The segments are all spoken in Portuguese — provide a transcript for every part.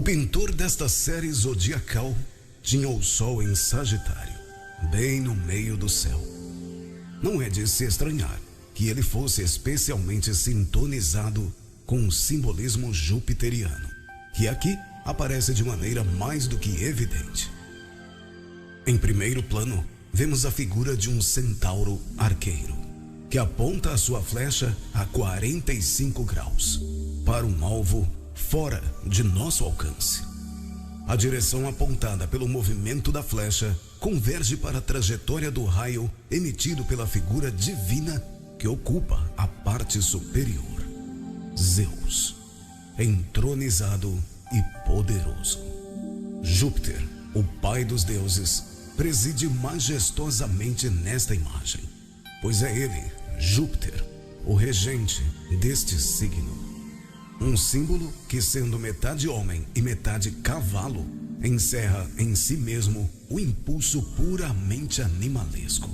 O pintor desta série zodiacal tinha o Sol em Sagitário, bem no meio do céu. Não é de se estranhar que ele fosse especialmente sintonizado com o simbolismo jupiteriano, que aqui aparece de maneira mais do que evidente. Em primeiro plano, vemos a figura de um centauro arqueiro, que aponta a sua flecha a 45 graus, para um alvo fora de nosso alcance. A direção apontada pelo movimento da flecha converge para a trajetória do raio emitido pela figura divina que ocupa a parte superior. Zeus, entronizado e poderoso. Júpiter, o pai dos deuses, preside majestosamente nesta imagem, pois é ele, Júpiter, o regente deste signo. Um símbolo que, sendo metade homem e metade cavalo, encerra em si mesmo o impulso puramente animalesco,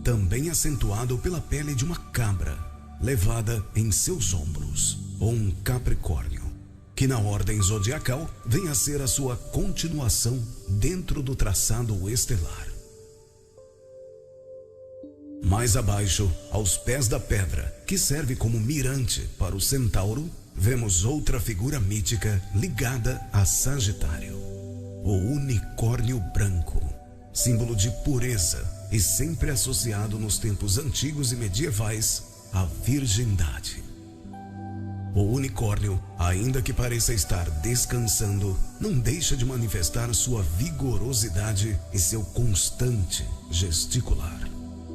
também acentuado pela pele de uma cabra, levada em seus ombros, ou um capricórnio, que na ordem zodiacal vem a ser a sua continuação dentro do traçado estelar. Mais abaixo, aos pés da pedra, que serve como mirante para o centauro, vemos outra figura mítica ligada a Sagitário, o unicórnio branco, símbolo de pureza e sempre associado nos tempos antigos e medievais à virgindade. O unicórnio, ainda que pareça estar descansando, não deixa de manifestar sua vigorosidade e seu constante gesticular.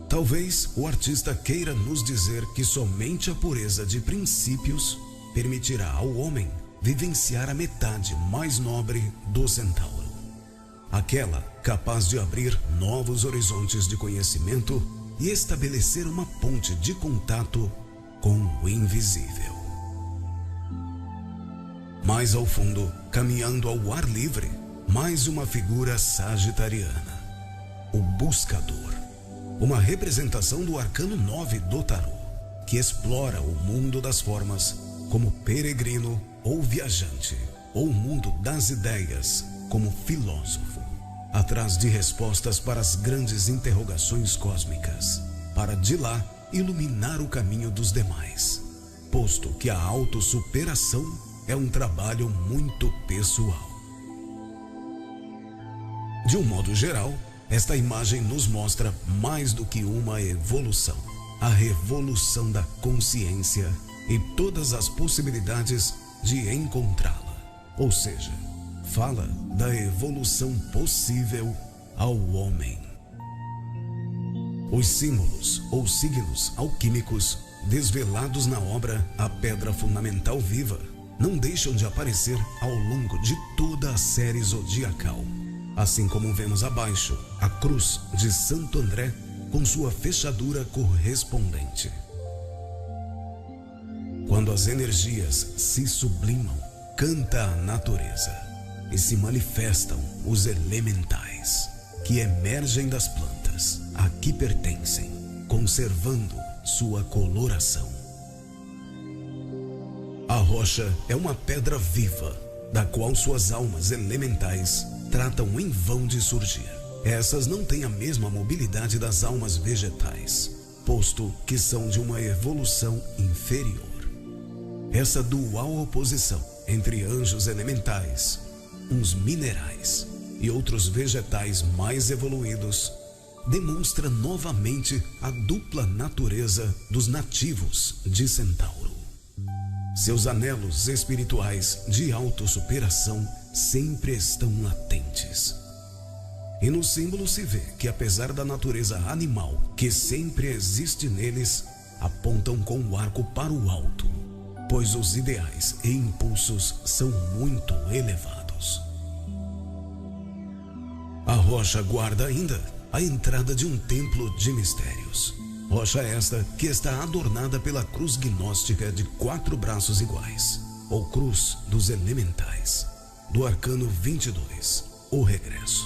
Talvez o artista queira nos dizer que somente a pureza de princípios permitirá ao homem vivenciar a metade mais nobre do centauro, aquela capaz de abrir novos horizontes de conhecimento e estabelecer uma ponte de contato com o invisível. Mais ao fundo, caminhando ao ar livre, mais uma figura sagitariana, o buscador, uma representação do arcano 9 do tarô, que explora o mundo das formas como peregrino ou viajante, ou o mundo das ideias como filósofo, atrás de respostas para as grandes interrogações cósmicas, para de lá iluminar o caminho dos demais, posto que a autossuperação é um trabalho muito pessoal. De um modo geral, esta imagem nos mostra mais do que uma evolução, a revolução da consciência e todas as possibilidades de encontrá-la. Ou seja, fala da evolução possível ao homem. Os símbolos ou signos alquímicos desvelados na obra A Pedra Fundamental Viva não deixam de aparecer ao longo de toda a série zodiacal. Assim como vemos abaixo a cruz de Santo André com sua fechadura correspondente. Quando as energias se sublimam, canta a natureza e se manifestam os elementais, que emergem das plantas a que pertencem, conservando sua coloração. A rocha é uma pedra viva, da qual suas almas elementais tratam em vão de surgir. Essas não têm a mesma mobilidade das almas vegetais, posto que são de uma evolução inferior. Essa dual oposição entre anjos elementais, uns minerais e outros vegetais mais evoluídos, demonstra novamente a dupla natureza dos nativos de Centauro. Seus anelos espirituais de autossuperação sempre estão latentes. E no símbolo se vê que, apesar da natureza animal que sempre existe neles, apontam com o arco para o alto, pois os ideais e impulsos são muito elevados. A rocha guarda ainda a entrada de um templo de mistérios. Rocha esta que está adornada pela cruz gnóstica de 4 braços iguais, ou cruz dos elementais, do arcano 22, o regresso,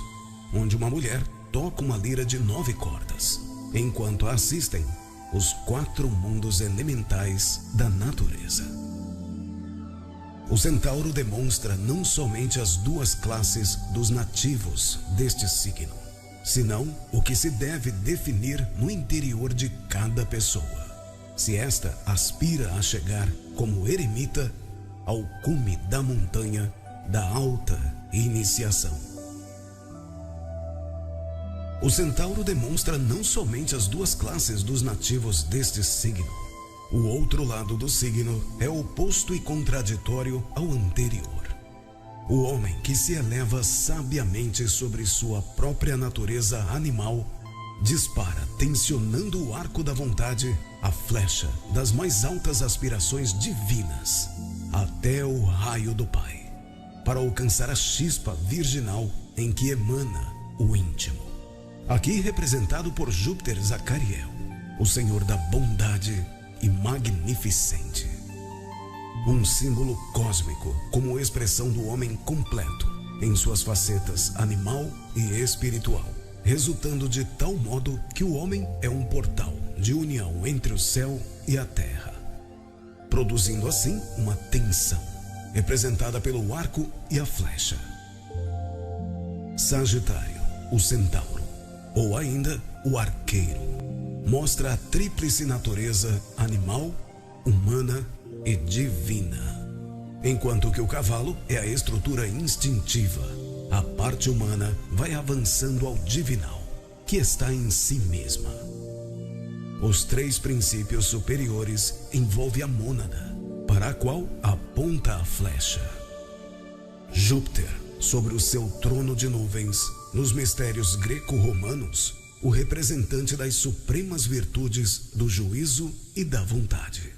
onde uma mulher toca uma lira de 9 cordas, enquanto a assistem os 4 mundos elementais da natureza. O centauro demonstra não somente as duas classes dos nativos deste signo, senão o que se deve definir no interior de cada pessoa, se esta aspira a chegar como eremita ao cume da montanha da alta iniciação. O centauro demonstra não somente as duas classes dos nativos deste signo. O outro lado do signo é oposto e contraditório ao anterior. O homem que se eleva sabiamente sobre sua própria natureza animal dispara, tensionando o arco da vontade, a flecha das mais altas aspirações divinas até o raio do Pai, para alcançar a chispa virginal em que emana o íntimo. Aqui representado por Júpiter Zacariel, o senhor da bondade e magnificente. Um símbolo cósmico como expressão do homem completo em suas facetas animal e espiritual, resultando de tal modo que o homem é um portal de união entre o céu e a terra, produzindo assim uma tensão, representada pelo arco e a flecha. Sagitário, o centauro, ou ainda o arqueiro, mostra a tríplice natureza animal, humana e divina. Enquanto que o cavalo é a estrutura instintiva, a parte humana vai avançando ao divinal, que está em si mesma. Os três princípios superiores envolvem a mônada, para a qual aponta a flecha. Júpiter, sobre o seu trono de nuvens, nos mistérios greco-romanos, o representante das supremas virtudes do juízo e da vontade.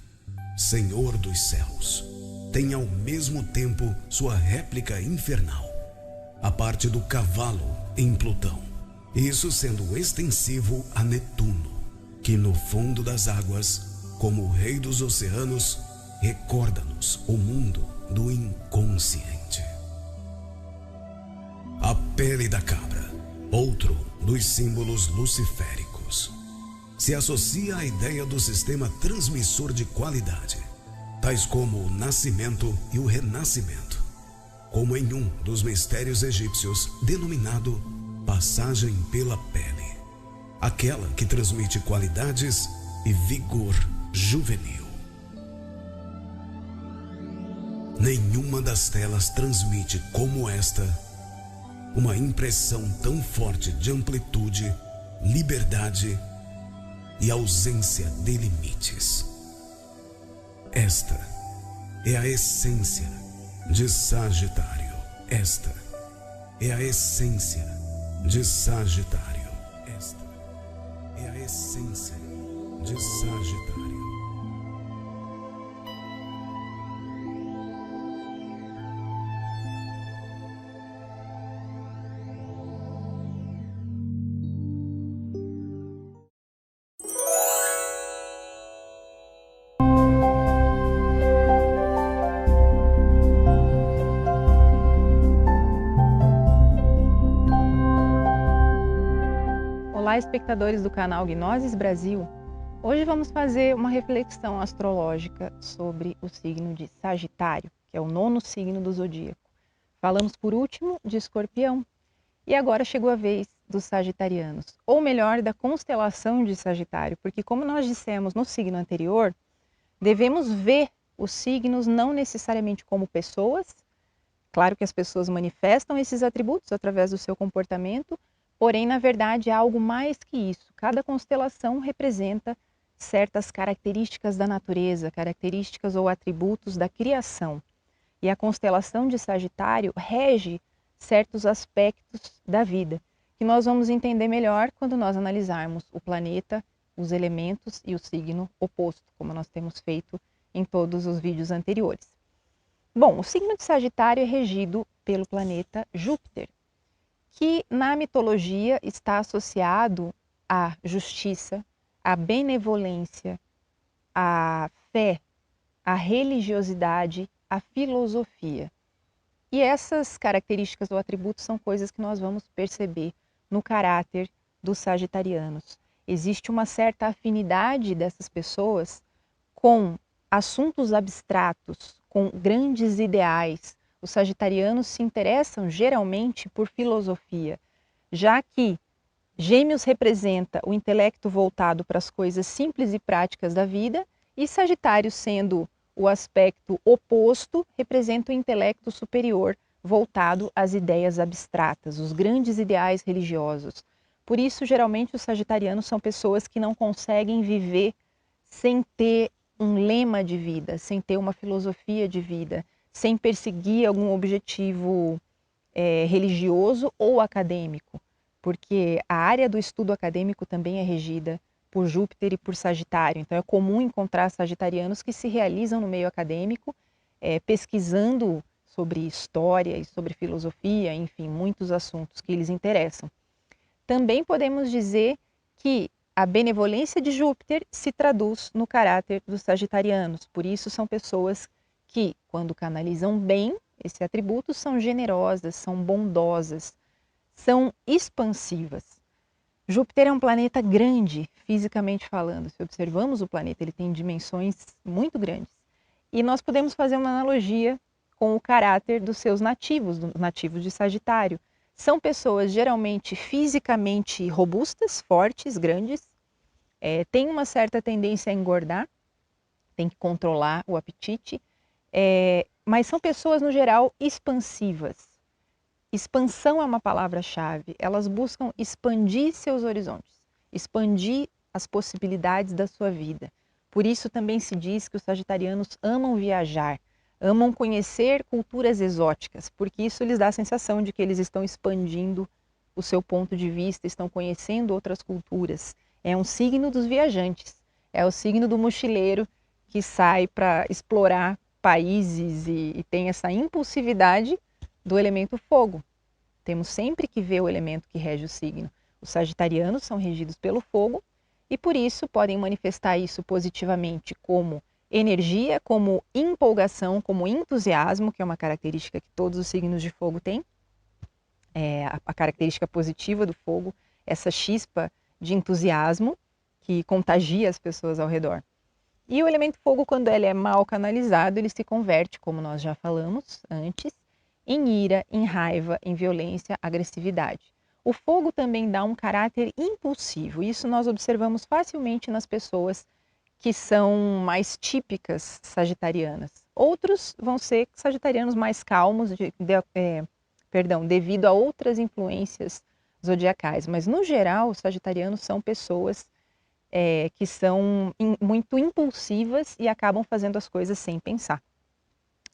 Senhor dos céus, tem ao mesmo tempo sua réplica infernal, a parte do cavalo em Plutão, isso sendo extensivo a Netuno, que no fundo das águas, como o rei dos oceanos, recorda-nos o mundo do inconsciente. A pele da cabra, outro dos símbolos luciféricos, se associa à ideia do sistema transmissor de qualidade, tais como o nascimento e o renascimento, como em um dos mistérios egípcios denominado passagem pela pele, aquela que transmite qualidades e vigor juvenil. Nenhuma das telas transmite como esta uma impressão tão forte de amplitude, liberdade e ausência de limites. Esta é a essência de Sagitário. Esta é a essência de Sagitário. Esta é a essência de Sagitário. Olá, espectadores do canal Gnosis Brasil. Hoje vamos fazer uma reflexão astrológica sobre o signo de Sagitário, que é o 9º signo do zodíaco. Falamos por último de Escorpião e agora chegou a vez dos sagitarianos, ou melhor, da constelação de Sagitário, porque como nós dissemos no signo anterior, devemos ver os signos não necessariamente como pessoas. Claro que as pessoas manifestam esses atributos através do seu comportamento, porém, na verdade, é algo mais que isso. Cada constelação representa certas características da natureza, características ou atributos da criação. E a constelação de Sagitário rege certos aspectos da vida, que nós vamos entender melhor quando nós analisarmos o planeta, os elementos e o signo oposto, como nós temos feito em todos os vídeos anteriores. Bom, o signo de Sagitário é regido pelo planeta Júpiter, que na mitologia está associado à justiça, à benevolência, à fé, à religiosidade, à filosofia. E essas características ou atributos são coisas que nós vamos perceber no caráter dos sagitarianos. Existe uma certa afinidade dessas pessoas com assuntos abstratos, com grandes ideais. Os sagitarianos se interessam geralmente por filosofia, já que Gêmeos representa o intelecto voltado para as coisas simples e práticas da vida, e Sagitário, sendo o aspecto oposto, representa o intelecto superior voltado às ideias abstratas, os grandes ideais religiosos. Por isso, geralmente, os sagitarianos são pessoas que não conseguem viver sem ter um lema de vida, sem ter uma filosofia de vida, sem perseguir algum objetivo religioso ou acadêmico, porque a área do estudo acadêmico também é regida por Júpiter e por Sagitário. Então é comum encontrar sagitarianos que se realizam no meio acadêmico, pesquisando sobre história e sobre filosofia, enfim, muitos assuntos que lhes interessam. Também podemos dizer que a benevolência de Júpiter se traduz no caráter dos sagitarianos. Por isso são pessoas que, quando canalizam bem esse atributo, são generosas, são bondosas, são expansivas. Júpiter é um planeta grande, fisicamente falando. Se observamos o planeta, ele tem dimensões muito grandes. E nós podemos fazer uma analogia com o caráter dos seus nativos de Sagitário. São pessoas geralmente fisicamente robustas, fortes, grandes, têm uma certa tendência a engordar, tem que controlar o apetite, mas são pessoas, no geral, expansivas. Expansão é uma palavra-chave. Elas buscam expandir seus horizontes, expandir as possibilidades da sua vida. Por isso também se diz que os sagitarianos amam viajar, amam conhecer culturas exóticas, porque isso lhes dá a sensação de que eles estão expandindo o seu ponto de vista, estão conhecendo outras culturas. É um signo dos viajantes, é o signo do mochileiro que sai para explorar países e tem essa impulsividade do elemento fogo. Temos sempre que ver o elemento que rege o signo. Os sagitarianos são regidos pelo fogo e por isso podem manifestar isso positivamente como energia, como empolgação, como entusiasmo, que é uma característica que todos os signos de fogo têm. A característica positiva do fogo, essa chispa de entusiasmo que contagia as pessoas ao redor. E o elemento fogo, quando ele é mal canalizado, ele se converte, como nós já falamos antes, em ira, em raiva, em violência, agressividade. O fogo também dá um caráter impulsivo. Isso nós observamos facilmente nas pessoas que são mais típicas sagitarianas. Outros vão ser sagitarianos mais calmos, devido a outras influências zodiacais. Mas, no geral, os sagitarianos são pessoas que são muito impulsivas e acabam fazendo as coisas sem pensar,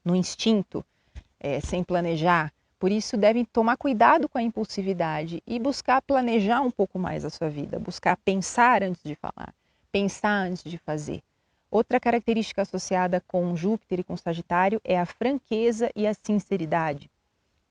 no instinto, sem planejar. Por isso devem tomar cuidado com a impulsividade e buscar planejar um pouco mais a sua vida, buscar pensar antes de falar, pensar antes de fazer. Outra característica associada com Júpiter e com Sagitário é a franqueza e a sinceridade.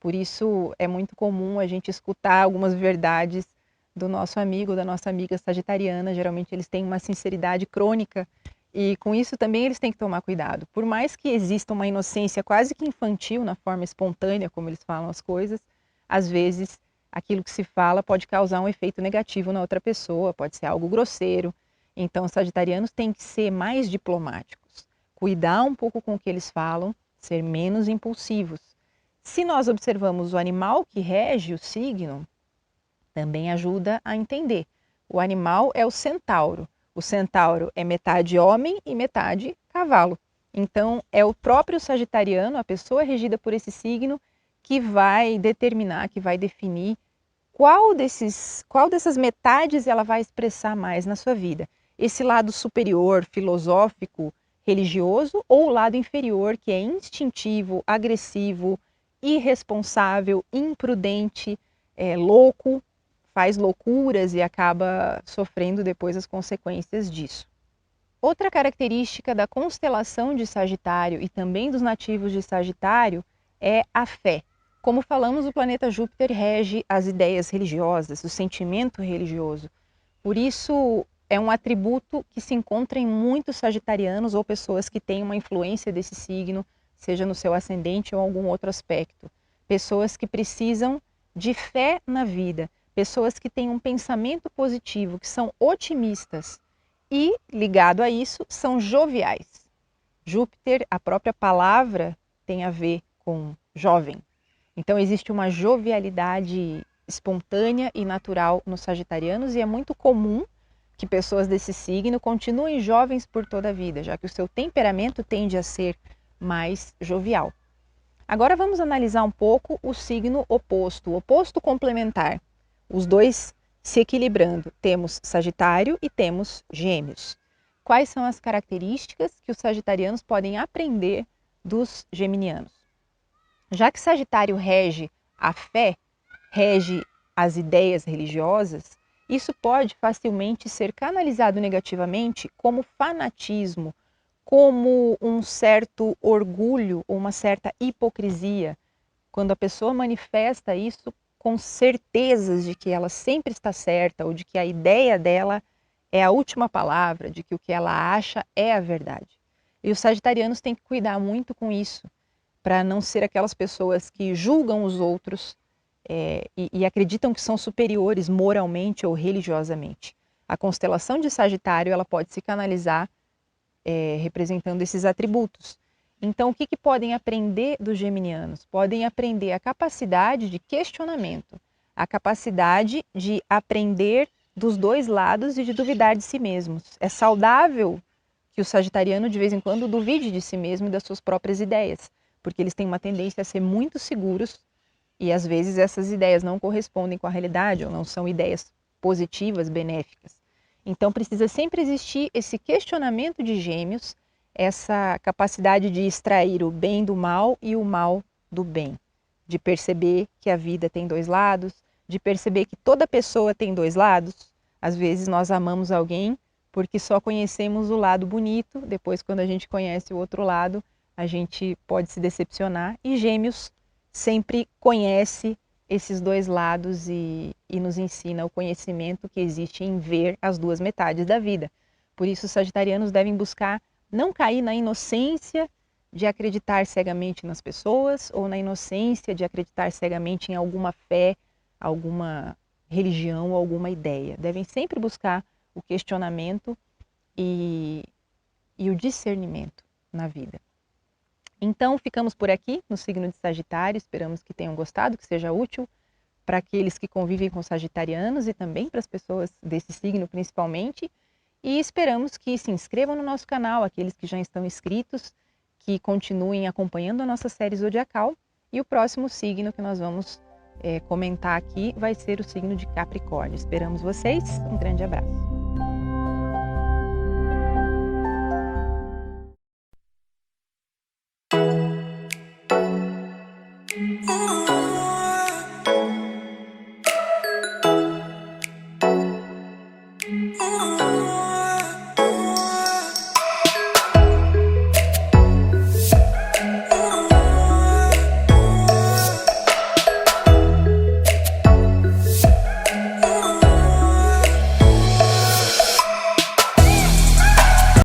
Por isso é muito comum a gente escutar algumas verdades do nosso amigo, da nossa amiga sagitariana. Geralmente eles têm uma sinceridade crônica e com isso também eles têm que tomar cuidado. Por mais que exista uma inocência quase que infantil na forma espontânea como eles falam as coisas, às vezes aquilo que se fala pode causar um efeito negativo na outra pessoa, pode ser algo grosseiro. Então os sagitarianos têm que ser mais diplomáticos, cuidar um pouco com o que eles falam, ser menos impulsivos. Se nós observamos o animal que rege o signo, também ajuda a entender. O animal é o centauro. O centauro é metade homem e metade cavalo. Então, é o próprio sagitariano, a pessoa regida por esse signo, que vai determinar, que vai definir qual dessas metades ela vai expressar mais na sua vida. Esse lado superior, filosófico, religioso, ou o lado inferior, que é instintivo, agressivo, irresponsável, imprudente, louco, faz loucuras e acaba sofrendo depois as consequências disso. Outra característica da constelação de Sagitário e também dos nativos de Sagitário é a fé. Como falamos, o planeta Júpiter rege as ideias religiosas, o sentimento religioso. Por isso, é um atributo que se encontra em muitos sagitarianos ou pessoas que têm uma influência desse signo, seja no seu ascendente ou algum outro aspecto. Pessoas que precisam de fé na vida, pessoas que têm um pensamento positivo, que são otimistas e, ligado a isso, são joviais. Júpiter, a própria palavra, tem a ver com jovem. Então existe uma jovialidade espontânea e natural nos sagitarianos e é muito comum que pessoas desse signo continuem jovens por toda a vida, já que o seu temperamento tende a ser mais jovial. Agora vamos analisar um pouco o signo oposto, o oposto complementar. Os dois se equilibrando. Temos Sagitário e temos Gêmeos. Quais são as características que os sagitarianos podem aprender dos geminianos? Já que Sagitário rege a fé, rege as ideias religiosas, isso pode facilmente ser canalizado negativamente como fanatismo, como um certo orgulho ou uma certa hipocrisia, quando a pessoa manifesta isso com certezas de que ela sempre está certa ou de que a ideia dela é a última palavra, de que o que ela acha é a verdade. E os sagitarianos têm que cuidar muito com isso, para não ser aquelas pessoas que julgam os outros e acreditam que são superiores moralmente ou religiosamente. A constelação de Sagitário ela pode se canalizar representando esses atributos. Então, o que podem aprender dos geminianos? Podem aprender a capacidade de questionamento, a capacidade de aprender dos dois lados e de duvidar de si mesmos. É saudável que o sagitariano, de vez em quando, duvide de si mesmo e das suas próprias ideias, porque eles têm uma tendência a ser muito seguros e, às vezes, essas ideias não correspondem com a realidade ou não são ideias positivas, benéficas. Então, precisa sempre existir esse questionamento de Gêmeos, essa capacidade de extrair o bem do mal e o mal do bem, de perceber que a vida tem dois lados, de perceber que toda pessoa tem dois lados. Às vezes nós amamos alguém porque só conhecemos o lado bonito, depois quando a gente conhece o outro lado, a gente pode se decepcionar, e Gêmeos sempre conhece esses dois lados e nos ensina o conhecimento que existe em ver as duas metades da vida. Por isso, os sagitarianos devem buscar não cair na inocência de acreditar cegamente nas pessoas ou na inocência de acreditar cegamente em alguma fé, alguma religião ou alguma ideia. Devem sempre buscar o questionamento e o discernimento na vida. Então, ficamos por aqui no signo de Sagitário. Esperamos que tenham gostado, que seja útil para aqueles que convivem com sagitarianos e também para as pessoas desse signo principalmente. E esperamos que se inscrevam no nosso canal, aqueles que já estão inscritos, que continuem acompanhando a nossa série zodiacal. E o próximo signo que nós vamos comentar aqui vai ser o signo de Capricórnio. Esperamos vocês. Um grande abraço. Oh